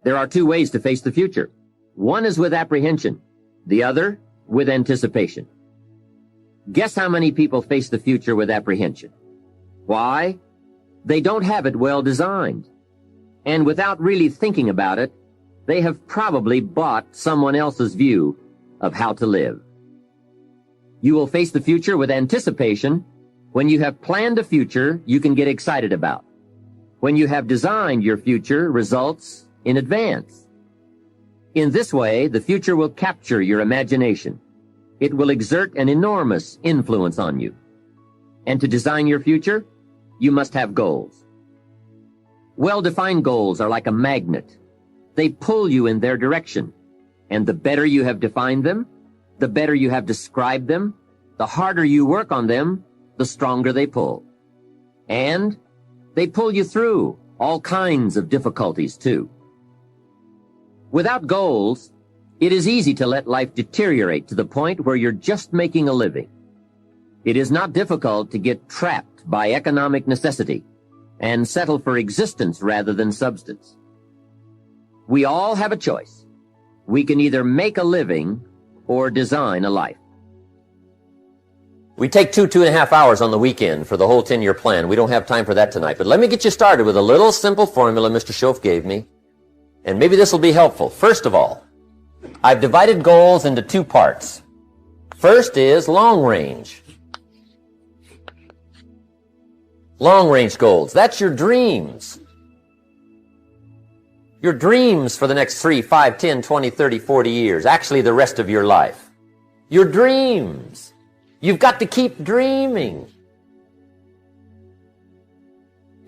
There are two ways to face the future. One is with apprehension, the other with anticipation. Guess how many people face the future with apprehension? Why? They don't have it well designed. And without really thinking about it, they have probably bought someone else's view of how to live. You will face the future with anticipation when you have planned a future you can get excited about, when you have designed your future results in advance. In this way, the future will capture your imagination. It will exert an enormous influence on you. And to design your future, you must have goals. Well-defined goals are like a magnet. They pull you in their direction. And the better you have defined them, the better you have described them, the harder you work on them, the stronger they pull. And they pull you through all kinds of difficulties, too. Without goals, it is easy to let life deteriorate to the point where you're just making a living. It is not difficult to get trapped by economic necessity and settle for existence rather than substance. We all have a choice. We can either make a living or design a life. We take 2.5 hours on the weekend for the whole 10-year plan. We don't have time for that tonight. But let me get you started with a little simple formula Mr. Schoaf gave me. And maybe this will be helpful. First of all, I've divided goals into two parts. First is long range. Long range goals. That's your dreams. Your dreams for the next 3, 5, 10, 20, 30, 40 years. Actually, the rest of your life. Your dreams. You've got to keep dreaming.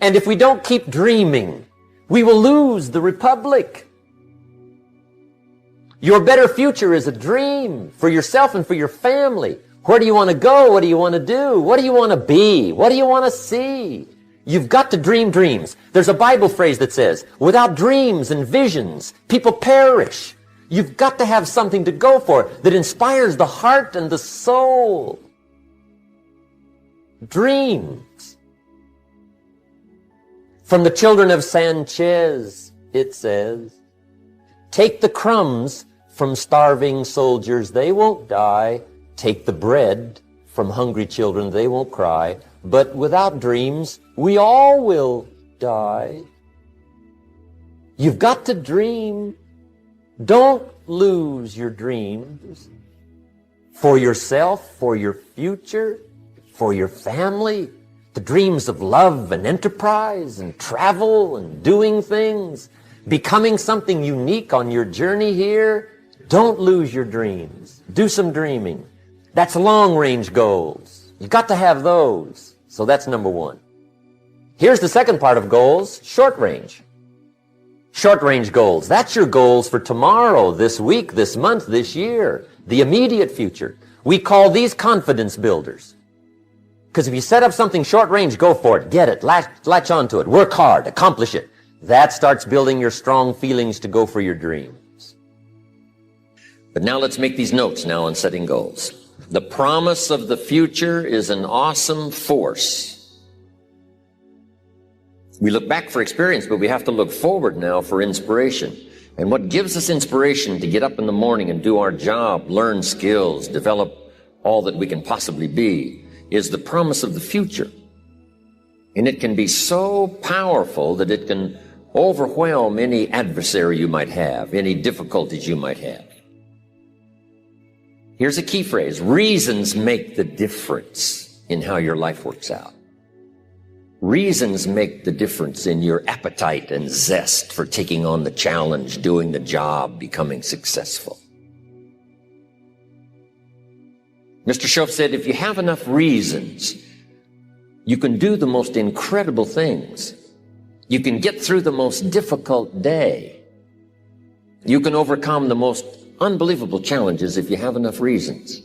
And if we don't keep dreaming, we will lose the republic. Your better future is a dream for yourself and for your family. Where do you want to go? What do you want to do? What do you want to be? What do you want to see? You've got to dream dreams. There's a Bible phrase that says, without dreams and visions, people perish. You've got to have something to go for that inspires the heart and the soul. Dreams. From the children of Sanchez, it says, take the crumbs from starving soldiers, they won't die. Take the bread from hungry children, they won't cry. But without dreams, we all will die. You've got to dream. Don't lose your dreams for yourself, for your future, for your family. The dreams of love and enterprise and travel and doing things, becoming something unique on your journey here. Don't lose your dreams. Do some dreaming. That's long-range goals. You've got to have those. So that's number one. Here's the second part of goals, short range. Short-range goals. That's your goals for tomorrow, this week, this month, this year, the immediate future. We call these confidence builders. Because if you set up something short-range, go for it, get it, latch onto it, work hard, accomplish it. That starts building your strong feelings to go for your dreams. But now let's make these notes now on setting goals. The promise of the future is an awesome force. We look back for experience, but we have to look forward now for inspiration. And what gives us inspiration to get up in the morning and do our job, learn skills, develop all that we can possibly be, is the promise of the future. And it can be so powerful that it can overwhelm any adversary you might have, any difficulties you might have. Here's a key phrase. Reasons make the difference in how your life works out. Reasons make the difference in your appetite and zest for taking on the challenge, doing the job, becoming successful. Mr. Schoaf said, if you have enough reasons, you can do the most incredible things. You can get through the most difficult day. You can overcome the most unbelievable challenges if you have enough reasons.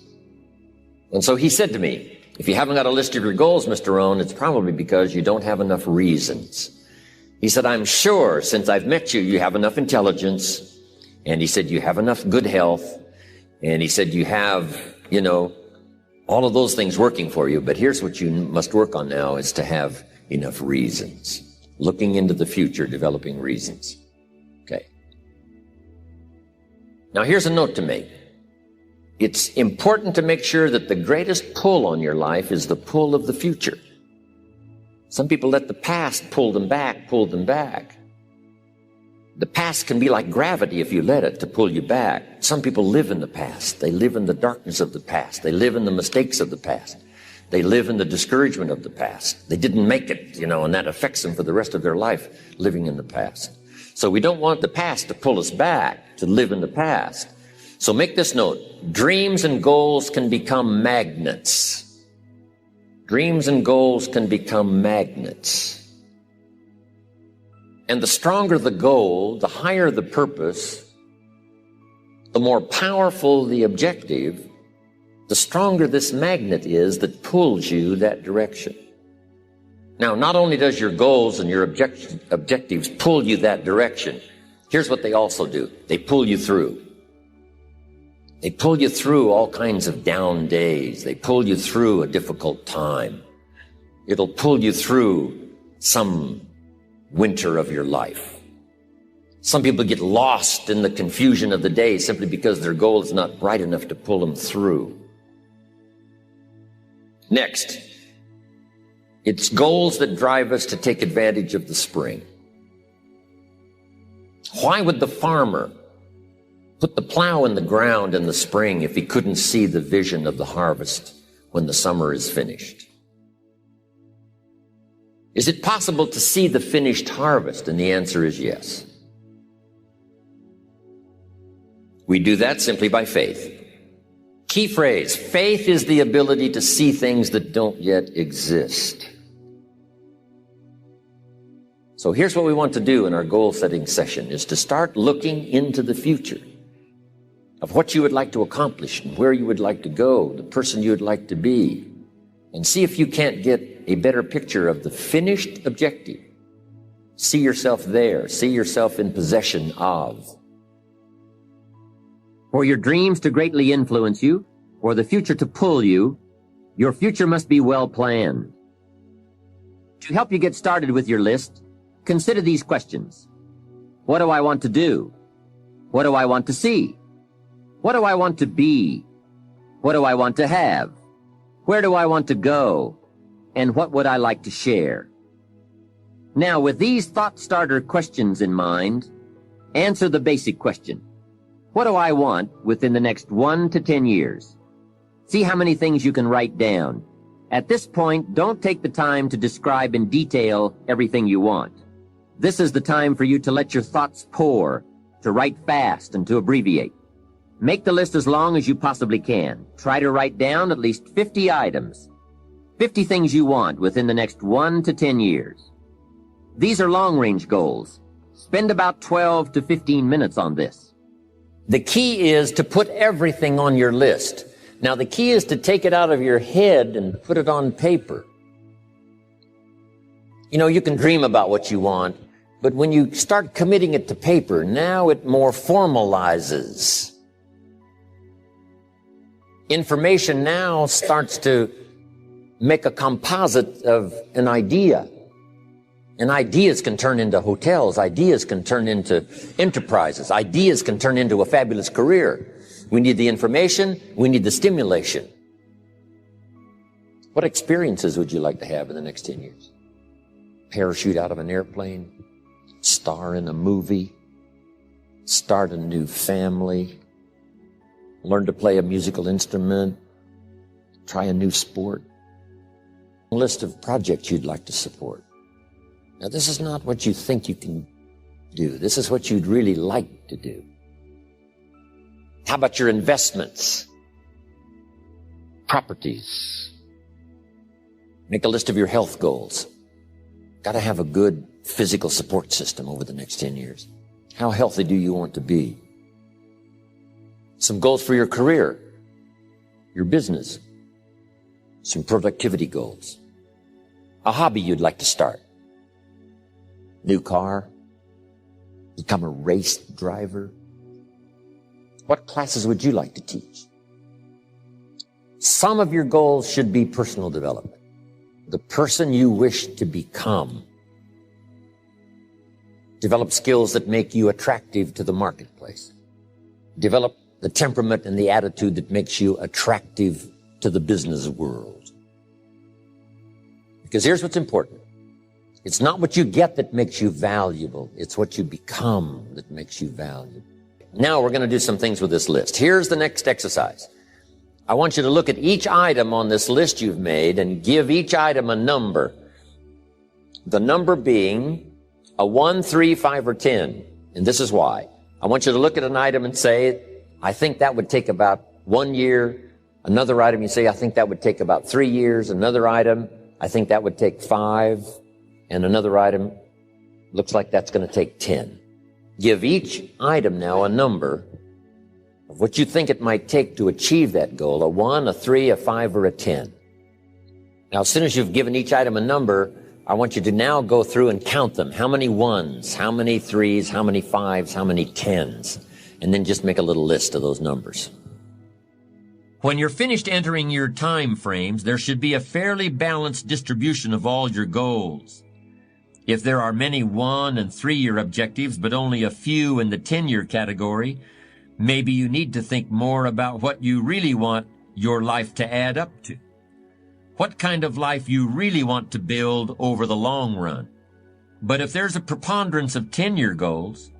And so he said to me, if you haven't got a list of your goals, Mr. Rohn, it's probably because you don't have enough reasons. He said, I'm sure since I've met you, you have enough intelligence. And he said, you have enough good health. And he said, you have, all of those things working for you. But here's what you must work on now is to have enough reasons. Looking into the future, developing reasons. Okay. Now here's a note to make. It's important to make sure that the greatest pull on your life is the pull of the future. Some people let the past pull them back. The past can be like gravity if you let it to pull you back. Some people live in the past. They live in the darkness of the past. They live in the mistakes of the past. They live in the discouragement of the past. They didn't make it, and that affects them for the rest of their life, living in the past. So we don't want the past to pull us back, to live in the past. So make this note. Dreams and goals can become magnets. Dreams and goals can become magnets. And the stronger the goal, the higher the purpose, the more powerful the objective, the stronger this magnet is that pulls you that direction. Now, not only does your goals and your objectives pull you that direction, here's what they also do. They pull you through. They pull you through all kinds of down days. They pull you through a difficult time. It'll pull you through some winter of your life. Some people get lost in the confusion of the day simply because their goal is not bright enough to pull them through. Next, it's goals that drive us to take advantage of the spring. Why would the farmer put the plow in the ground in the spring if he couldn't see the vision of the harvest when the summer is finished? Is it possible to see the finished harvest? And the answer is yes. We do that simply by faith. Key phrase, faith is the ability to see things that don't yet exist. So here's what we want to do in our goal setting session, is to start looking into the future of what you would like to accomplish and where you would like to go, the person you would like to be, and see if you can't get a better picture of the finished objective. See yourself there. See yourself in possession of. For your dreams to greatly influence you, or the future to pull you, your future must be well planned. To help you get started with your list, consider these questions. What do I want to do? What do I want to see? What do I want to be? What do I want to have? Where do I want to go? And what would I like to share? Now, with these thought starter questions in mind, answer the basic question. What do I want within the next 1 to 10 years? See how many things you can write down. At this point, don't take the time to describe in detail everything you want. This is the time for you to let your thoughts pour, to write fast and to abbreviate. Make the list as long as you possibly can. Try to write down at least 50 items. 50 things you want within the next 1 to 10 years. These are long-range goals. Spend about 12 to 15 minutes on this. The key is to put everything on your list. Now, the key is to take it out of your head and put it on paper. You can dream about what you want, but when you start committing it to paper, now it more formalizes. Information now starts to make a composite of an idea. And ideas can turn into hotels. Ideas can turn into enterprises. Ideas can turn into a fabulous career. We need the information. We need the stimulation. What experiences would you like to have in the next 10 years? Parachute out of an airplane, star in a movie, start a new family, learn to play a musical instrument, try a new sport. A list of projects you'd like to support. Now, this is not what you think you can do. This is what you'd really like to do. How about your investments? Properties. Make a list of your health goals. Got to have a good physical support system over the next 10 years. How healthy do you want to be? Some goals for your career, your business, some productivity goals. A hobby you'd like to start. New car, become a race driver. What classes would you like to teach? Some of your goals should be personal development. The person you wish to become. Develop skills that make you attractive to the marketplace. Develop the temperament and the attitude that makes you attractive to the business world. Because here's what's important. It's not what you get that makes you valuable. It's what you become that makes you valuable. Now we're going to do some things with this list. Here's the next exercise. I want you to look at each item on this list you've made and give each item a number. The number being a 1, 3, 5, or 10. And this is why. I want you to look at an item and say, I think that would take about 1 year. Another item, you say, I think that would take about 3 years. Another item, I think that would take 5. And another item, looks like that's going to take 10. Give each item now a number of what you think it might take to achieve that goal, a 1, a 3, a 5, or a 10. Now, as soon as you've given each item a number, I want you to now go through and count them. How many 1s, how many 3s, how many 5s, how many 10s? And then just make a little list of those numbers. When you're finished entering your time frames, there should be a fairly balanced distribution of all your goals. If there are many 1- and 3-year objectives, but only a few in the 10-year category, maybe you need to think more about what you really want your life to add up to. What kind of life you really want to build over the long run. But if there's a preponderance of 10-year goals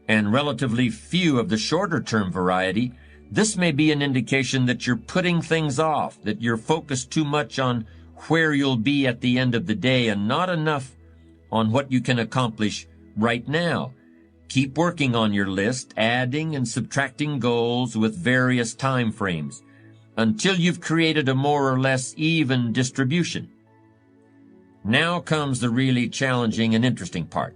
and relatively few of the shorter-term variety, this may be an indication that you're putting things off, that you're focused too much on where you'll be at the end of the day and not enough on what you can accomplish right now. Keep working on your list, adding and subtracting goals with various time frames until you've created a more or less even distribution. Now comes the really challenging and interesting part.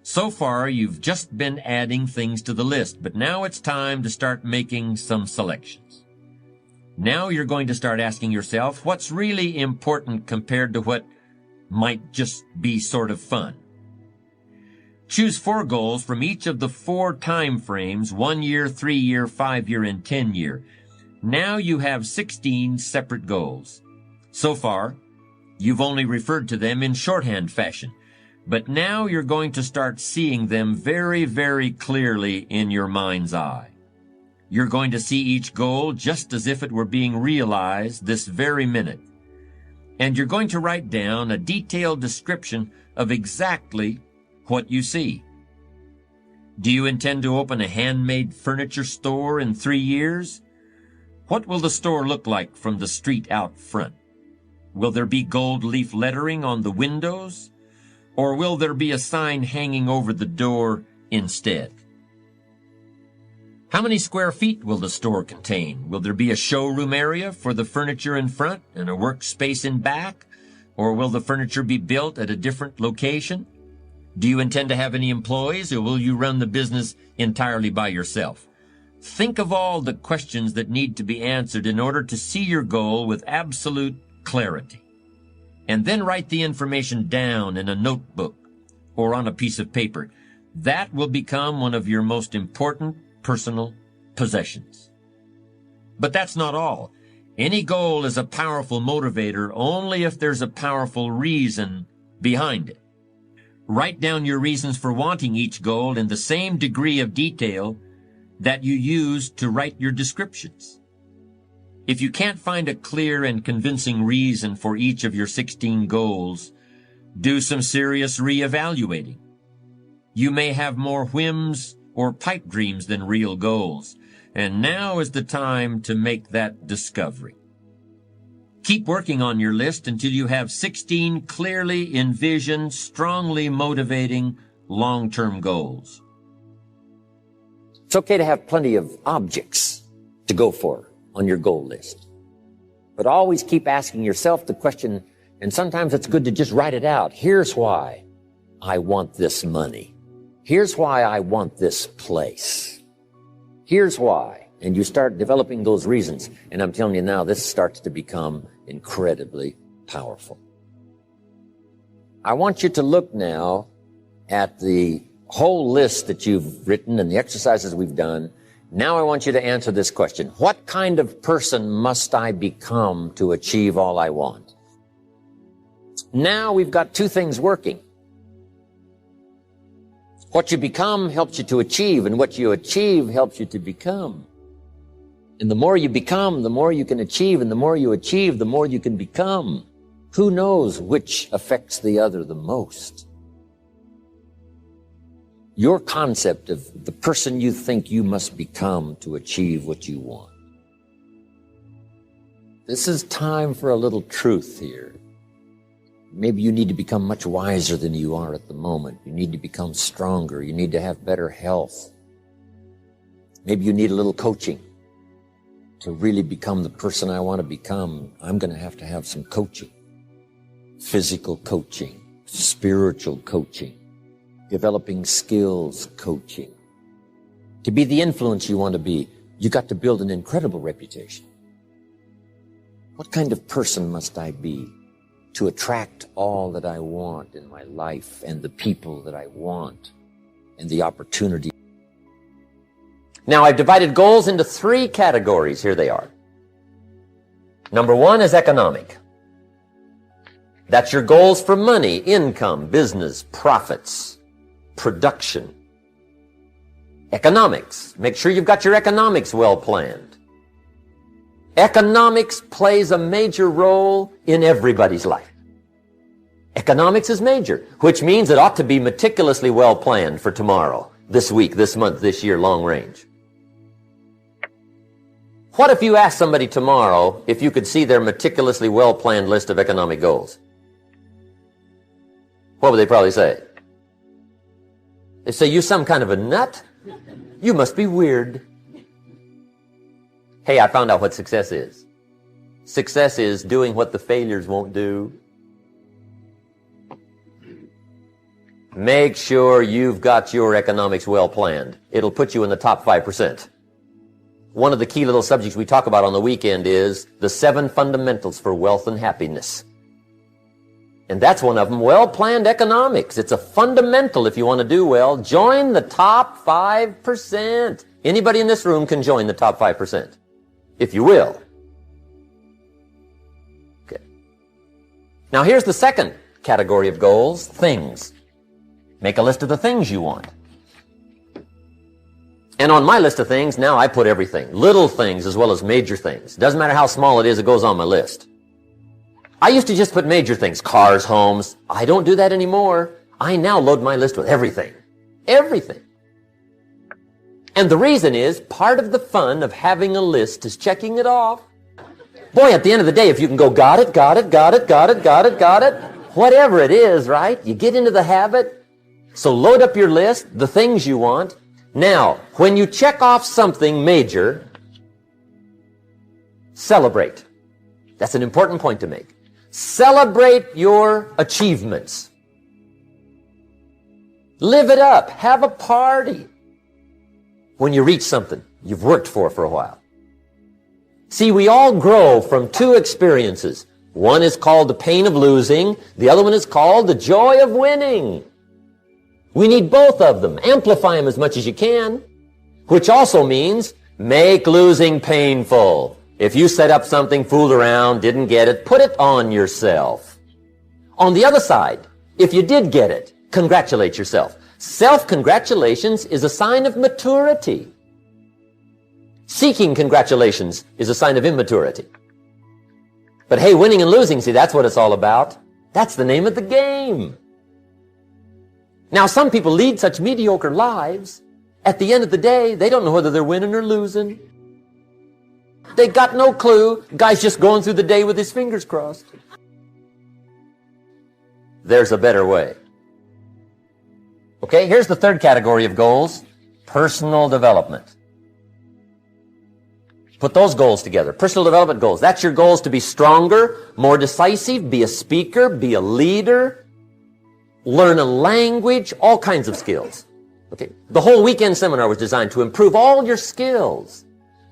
So far, you've just been adding things to the list, but now it's time to start making some selections. Now you're going to start asking yourself, what's really important compared to what might just be sort of fun? Choose 4 goals from each of the 4 time frames, 1 year, 3 year, 5 year, and 10 year. Now you have 16 separate goals. So far, you've only referred to them in shorthand fashion, but now you're going to start seeing them very, very clearly in your mind's eye. You're going to see each goal just as if it were being realized this very minute. And you're going to write down a detailed description of exactly what you see. Do you intend to open a handmade furniture store in 3 years? What will the store look like from the street out front? Will there be gold leaf lettering on the windows? Or will there be a sign hanging over the door instead? How many square feet will the store contain? Will there be a showroom area for the furniture in front and a workspace in back? Or will the furniture be built at a different location? Do you intend to have any employees, or will you run the business entirely by yourself? Think of all the questions that need to be answered in order to see your goal with absolute clarity. And then write the information down in a notebook or on a piece of paper. That will become one of your most important personal possessions. But that's not all. Any goal is a powerful motivator only if there's a powerful reason behind it. Write down your reasons for wanting each goal in the same degree of detail that you use to write your descriptions. If you can't find a clear and convincing reason for each of your 16 goals, do some serious reevaluating. You may have more whims or pipe dreams than real goals, and now is the time to make that discovery. Keep working on your list until you have 16 clearly envisioned, strongly motivating, long-term goals. It's okay to have plenty of objects to go for on your goal list. But always keep asking yourself the question, and sometimes it's good to just write it out. Here's why I want this money. Here's why I want this place. Here's why. And you start developing those reasons. And I'm telling you now, this starts to become incredibly powerful. I want you to look now at the whole list that you've written and the exercises we've done. Now I want you to answer this question. What kind of person must I become to achieve all I want? Now we've got 2 things working. What you become helps you to achieve, and what you achieve helps you to become. And the more you become, the more you can achieve, and the more you achieve, the more you can become. Who knows which affects the other the most? Your concept of the person you think you must become to achieve what you want. This is time for a little truth here. Maybe you need to become much wiser than you are at the moment. You need to become stronger. You need to have better health. Maybe you need a little coaching. To really become the person I want to become, I'm going to have some coaching. Physical coaching, spiritual coaching, developing skills coaching. To be the influence you want to be, you got to build an incredible reputation. What kind of person must I be to attract all that I want in my life and the people that I want and the opportunity? Now, I've divided goals into 3 categories. Here they are. Number 1 is economic. That's your goals for money, income, business, profits, production. Economics. Make sure you've got your economics well planned. Economics plays a major role in everybody's life. Economics is major, which means it ought to be meticulously well planned for tomorrow, this week, this month, this year, long range. What if you asked somebody tomorrow if you could see their meticulously well-planned list of economic goals? What would they probably say? They say, you some kind of a nut? You must be weird. Hey, I found out what success is. Success is doing what the failures won't do. Make sure you've got your economics well planned. It'll put you in the top 5%. One of the key little subjects we talk about on the weekend is the 7 fundamentals for wealth and happiness. And that's one of them, well-planned economics. It's a fundamental if you want to do well. Join the top 5%. Anybody in this room can join the top 5%, if you will. Okay. Now here's the second category of goals, things. Make a list of the things you want. And on my list of things, now I put everything. Little things as well as major things. Doesn't matter how small it is, it goes on my list. I used to just put major things, cars, homes. I don't do that anymore. I now load my list with everything. Everything. And the reason is, part of the fun of having a list is checking it off. Boy, at the end of the day, if you can go, got it, got it, got it, got it, got it, got it, whatever it is, right? You get into the habit. So load up your list, the things you want. Now, when you check off something major, celebrate. That's an important point to make. Celebrate your achievements. Live it up. Have a party when you reach something you've worked for a while. See, we all grow from 2 experiences. One is called the pain of losing. The other one is called the joy of winning. We need both of them. Amplify them as much as you can, which also means make losing painful. If you set up something, fooled around, didn't get it, put it on yourself. On the other side, if you did get it, congratulate yourself. Self-congratulations is a sign of maturity. Seeking congratulations is a sign of immaturity. But hey, winning and losing, see, that's what it's all about. That's the name of the game. Now, some people lead such mediocre lives, at the end of the day, they don't know whether they're winning or losing. They got no clue. Guy's just going through the day with his fingers crossed. There's a better way. Okay, here's the third category of goals, personal development. Put those goals together. Personal development goals. That's your goals to be stronger, more decisive, be a speaker, be a leader, learn a language, all kinds of skills. Okay, the whole weekend seminar was designed to improve all your skills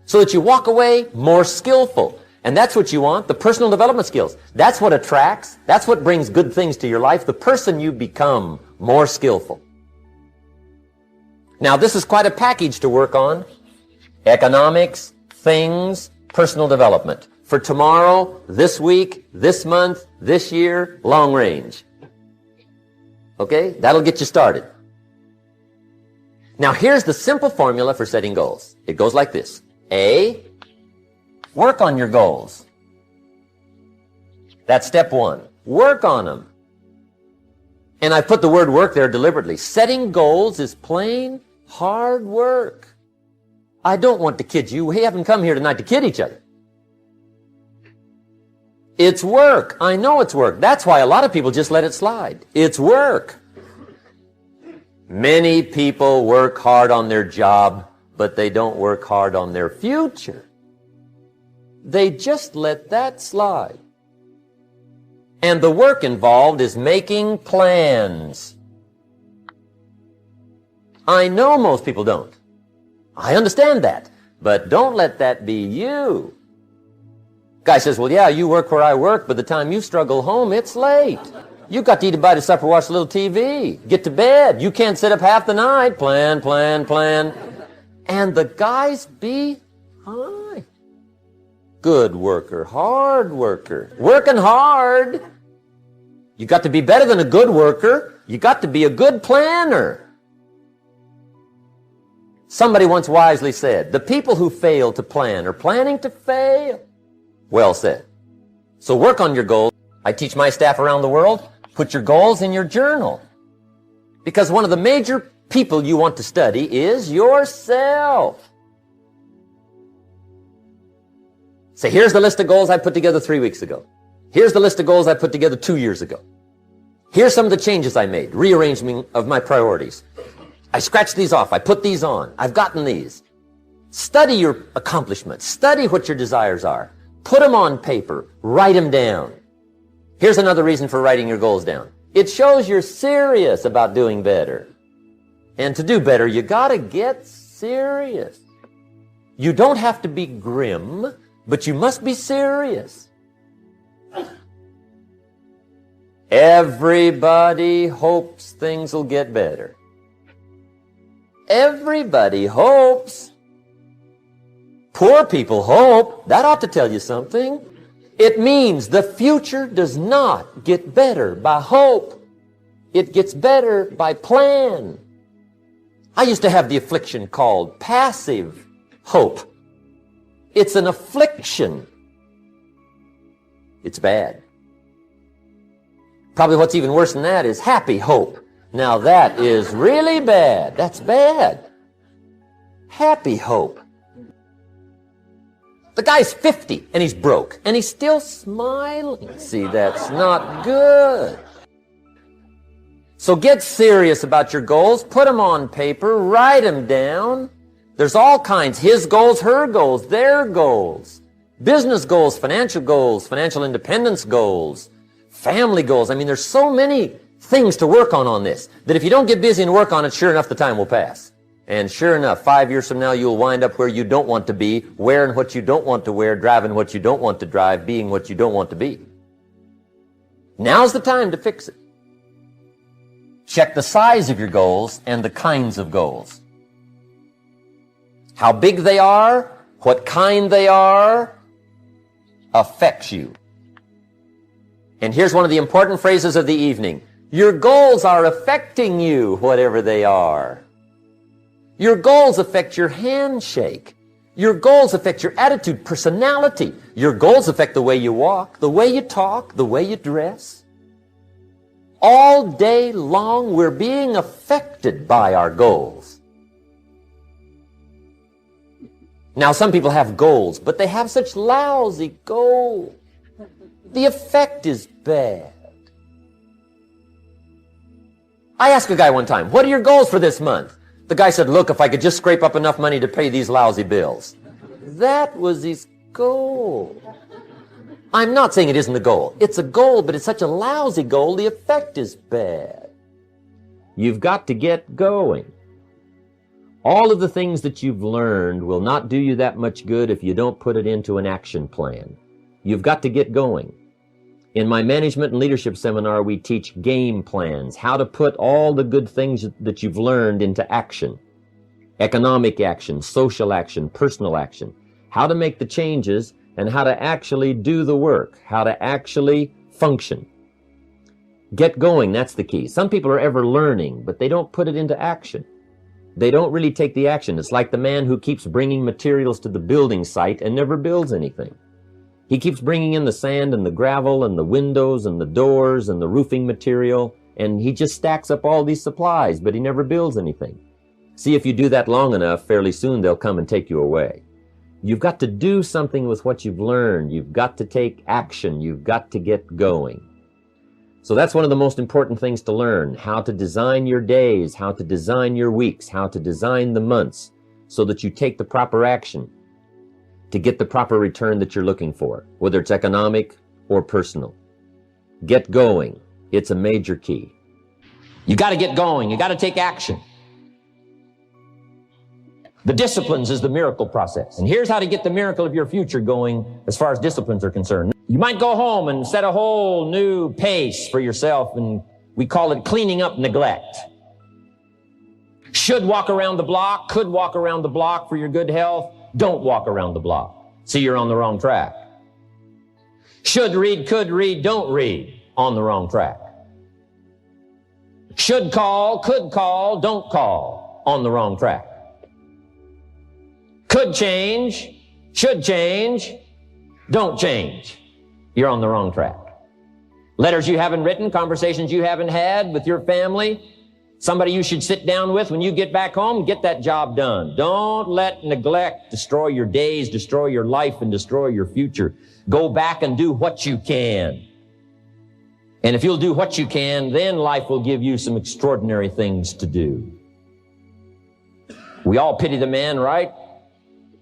so that you walk away more skillful. And that's what you want, the personal development skills. That's what attracts, that's what brings good things to your life, the person you become more skillful. Now, this is quite a package to work on. Economics, things, personal development. For tomorrow, this week, this month, this year, long range. Okay? That'll get you started. Now here's the simple formula for setting goals. It goes like this. A, work on your goals. That's step one. Work on them. And I put the word work there deliberately. Setting goals is plain hard work. I don't want to kid you. We haven't come here tonight to kid each other. It's work. I know it's work. That's why a lot of people just let it slide. It's work. Many people work hard on their job, but they don't work hard on their future. They just let that slide. And the work involved is making plans. I know most people don't. I understand that. But don't let that be you. Guy says, well, yeah, you work where I work, but the time you struggle home, it's late. You've got to eat a bite of supper, watch a little TV, get to bed. You can't sit up half the night. Plan, plan, plan. And the guy's behind. Good worker, hard worker, working hard. You got to be better than a good worker. You got to be a good planner. Somebody once wisely said, the people who fail to plan are planning to fail. Well said. So work on your goals. I teach my staff around the world, put your goals in your journal. Because one of the major people you want to study is yourself. Say, here's the list of goals I put together 3 weeks ago. Here's the list of goals I put together 2 years ago. Here's some of the changes I made, rearrangement of my priorities. I scratched these off. I put these on. I've gotten these. Study your accomplishments. Study what your desires are. Put them on paper. Write them down. Here's another reason for writing your goals down. It shows you're serious about doing better. And to do better, you gotta get serious. You don't have to be grim, but you must be serious. Everybody hopes things will get better. Everybody hopes. Poor people hope. That ought to tell you something. It means the future does not get better by hope. It gets better by plan. I used to have the affliction called passive hope. It's an affliction. It's bad. Probably what's even worse than that is happy hope. Now that is really bad. That's bad. Happy hope. The guy's 50 and he's broke and he's still smiling. See, that's not good. So get serious about your goals. Put them on paper. Write them down. There's all kinds. His goals, her goals, their goals. Business goals, financial independence goals, family goals. I mean, there's so many things to work on this, that if you don't get busy and work on it, sure enough, the time will pass. And sure enough, 5 years from now, you'll wind up where you don't want to be, wearing what you don't want to wear, driving what you don't want to drive, being what you don't want to be. Now's the time to fix it. Check the size of your goals and the kinds of goals. How big they are, what kind they are, affects you. And here's one of the important phrases of the evening. Your goals are affecting you, whatever they are. Your goals affect your handshake. Your goals affect your attitude, personality. Your goals affect the way you walk, the way you talk, the way you dress. All day long, we're being affected by our goals. Now, some people have goals, but they have such lousy goals. The effect is bad. I asked a guy one time, what are your goals for this month? The guy said, look, if I could just scrape up enough money to pay these lousy bills. That was his goal. I'm not saying it isn't a goal. It's a goal, but it's such a lousy goal, the effect is bad. You've got to get going. All of the things that you've learned will not do you that much good if you don't put it into an action plan. You've got to get going. In my management and leadership seminar, we teach game plans, how to put all the good things that you've learned into action. Economic action, social action, personal action. How to make the changes and how to actually do the work, how to actually function. Get going, that's the key. Some people are ever learning, but they don't put it into action. They don't really take the action. It's like the man who keeps bringing materials to the building site and never builds anything. He keeps bringing in the sand and the gravel and the windows and the doors and the roofing material, and he just stacks up all these supplies, but he never builds anything. See, if you do that long enough, fairly soon they'll come and take you away. You've got to do something with what you've learned. You've got to take action. You've got to get going. So that's one of the most important things to learn, how to design your days, how to design your weeks, how to design the months so that you take the proper action to get the proper return that you're looking for, whether it's economic or personal. Get going. It's a major key. You got to get going. You got to take action. The disciplines is the miracle process. And here's how to get the miracle of your future going as far as disciplines are concerned. You might go home and set a whole new pace for yourself, and we call it cleaning up neglect. Should walk around the block, could walk around the block for your good health. Don't walk around the block. See, you're on the wrong track. Should read, could read, don't read. On the wrong track. Should call, could call, don't call. On the wrong track. Could change, should change, don't change. You're on the wrong track. Letters you haven't written, conversations you haven't had with your family, somebody you should sit down with when you get back home, get that job done. Don't let neglect destroy your days, destroy your life, and destroy your future. Go back and do what you can. And if you'll do what you can, then life will give you some extraordinary things to do. We all pity the man, right?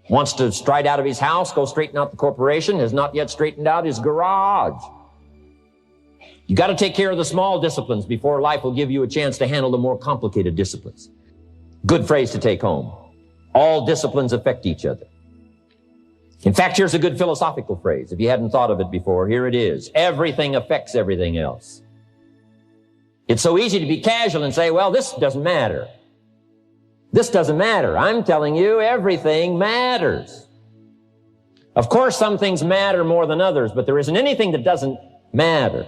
Wants to stride out of his house, go straighten out the corporation, has not yet straightened out his garage. You got to take care of the small disciplines before life will give you a chance to handle the more complicated disciplines. Good phrase to take home. All disciplines affect each other. In fact, here's a good philosophical phrase. If you hadn't thought of it before, here it is. Everything affects everything else. It's so easy to be casual and say, well, this doesn't matter. This doesn't matter. I'm telling you, everything matters. Of course, some things matter more than others, but there isn't anything that doesn't matter.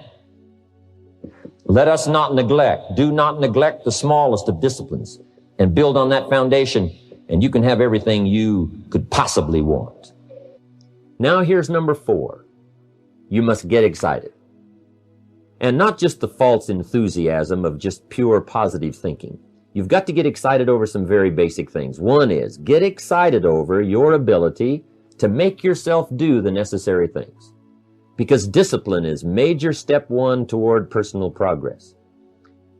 Let us not neglect. Do not neglect the smallest of disciplines and build on that foundation, and you can have everything you could possibly want. Now here's number 4. You must get excited. And not just the false enthusiasm of just pure positive thinking. You've got to get excited over some very basic things. One is, get excited over your ability to make yourself do the necessary things. Because discipline is major step 1 toward personal progress.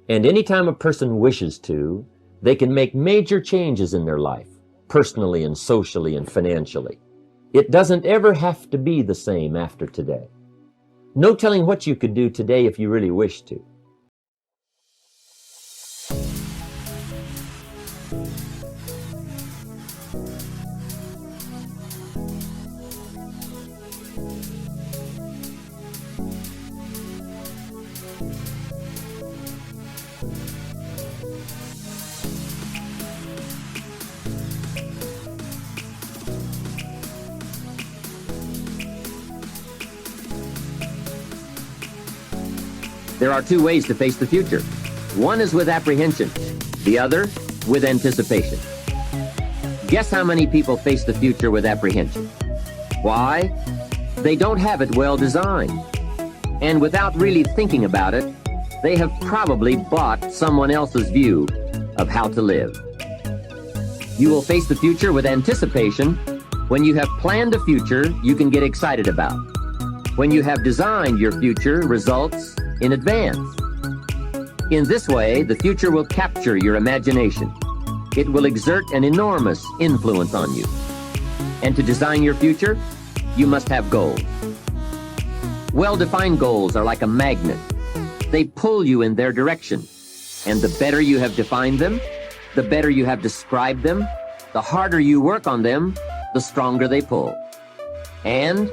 And anytime a person wishes to, they can make major changes in their life, personally and socially and financially. It doesn't ever have to be the same after today. No telling what you could do today if you really wish to. There are 2 ways to face the future. One is with apprehension, the other with anticipation. Guess how many people face the future with apprehension? Why? They don't have it well designed. And without really thinking about it, they have probably bought someone else's view of how to live. You will face the future with anticipation when you have planned a future you can get excited about. When you have designed your future results in advance. In this way, the future will capture your imagination. It will exert an enormous influence on you. And to design your future, you must have goals. Well-defined goals are like a magnet. They pull you in their direction. And the better you have defined them, the better you have described them, the harder you work on them, the stronger they pull. And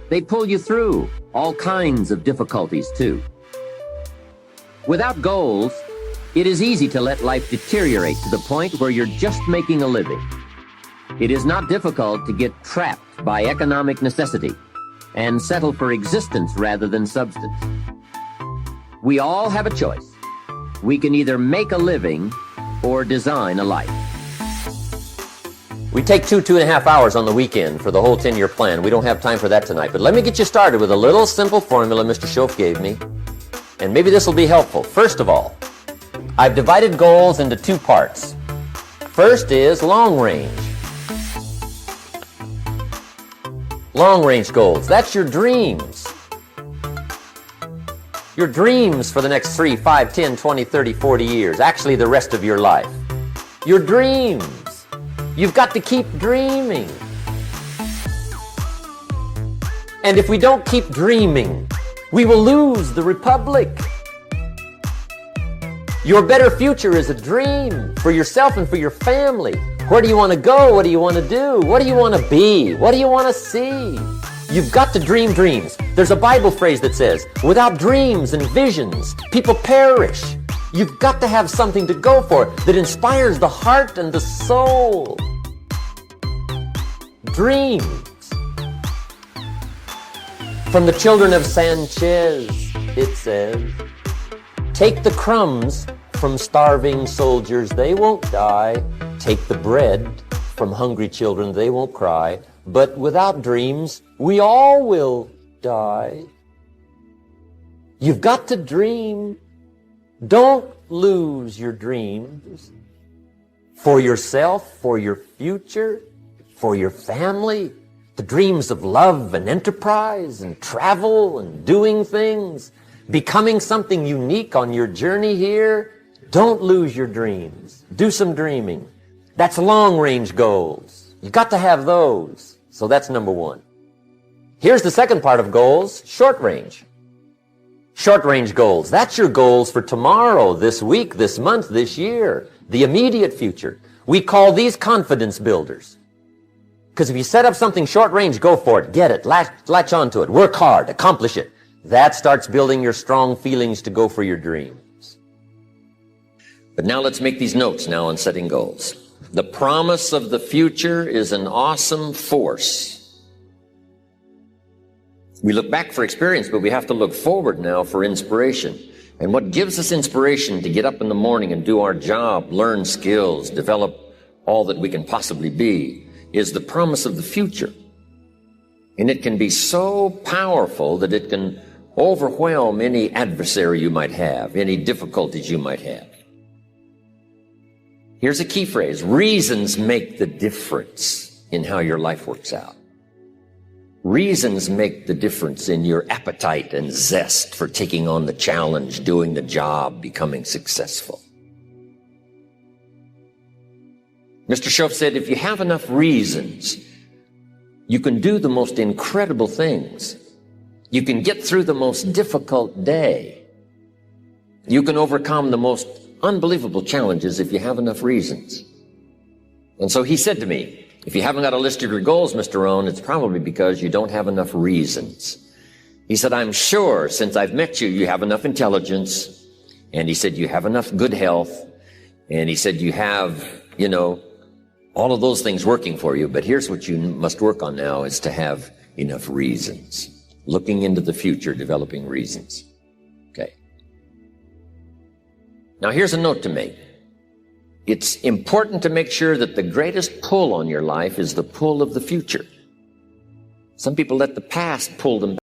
they pull you through all kinds of difficulties, too. Without goals, it is easy to let life deteriorate to the point where you're just making a living. It is not difficult to get trapped by economic necessity and settle for existence rather than substance. We all have a choice. We can either make a living or design a life. We take 2.5 hours on the weekend for the whole 10-year plan. We don't have time for that tonight. But let me get you started with a little simple formula Mr. Schoaf gave me. And maybe this will be helpful. First of all, I've divided goals into 2 parts. First is long range. Long range goals. That's your dreams. Your dreams for the next 3, 5, 10, 20, 30, 40 years. Actually, the rest of your life. Your dreams. You've got to keep dreaming. And if we don't keep dreaming, we will lose the republic. Your better future is a dream for yourself and for your family. Where do you want to go? What do you want to do? What do you want to be? What do you want to see? You've got to dream dreams. There's a Bible phrase that says, without dreams and visions, people perish. You've got to have something to go for that inspires the heart and the soul. Dreams. From the children of Sanchez, it says, take the crumbs from starving soldiers, they won't die. Take the bread from hungry children, they won't cry. But without dreams, we all will die. You've got to dream. Don't lose your dreams for yourself, for your future, for your family. The dreams of love and enterprise and travel and doing things, becoming something unique on your journey here. Don't lose your dreams. Do some dreaming. That's long-range goals. You've got to have those. So that's number 1. Here's the second part of goals, short range. Short-range goals. That's your goals for tomorrow, this week, this month, this year, the immediate future. We call these confidence builders. Because if you set up something short-range, go for it, get it, latch onto it, work hard, accomplish it. That starts building your strong feelings to go for your dreams. But now let's make these notes now on setting goals. The promise of the future is an awesome force. We look back for experience, but we have to look forward now for inspiration. And what gives us inspiration to get up in the morning and do our job, learn skills, develop all that we can possibly be, is the promise of the future. And it can be so powerful that it can overwhelm any adversary you might have, any difficulties you might have. Here's a key phrase. Reasons make the difference in how your life works out. Reasons make the difference in your appetite and zest for taking on the challenge, doing the job, becoming successful. Mr. Schoaf said, if you have enough reasons, you can do the most incredible things. You can get through the most difficult day. You can overcome the most unbelievable challenges if you have enough reasons. And so he said to me, if you haven't got a list of your goals, Mr. Rohn, it's probably because you don't have enough reasons. He said, I'm sure since I've met you, you have enough intelligence. And he said, you have enough good health. And he said, you have, all of those things working for you. But here's what you must work on now is to have enough reasons. Looking into the future, developing reasons. Okay. Now here's a note to make. It's important to make sure that the greatest pull on your life is the pull of the future. Some people let the past pull them back.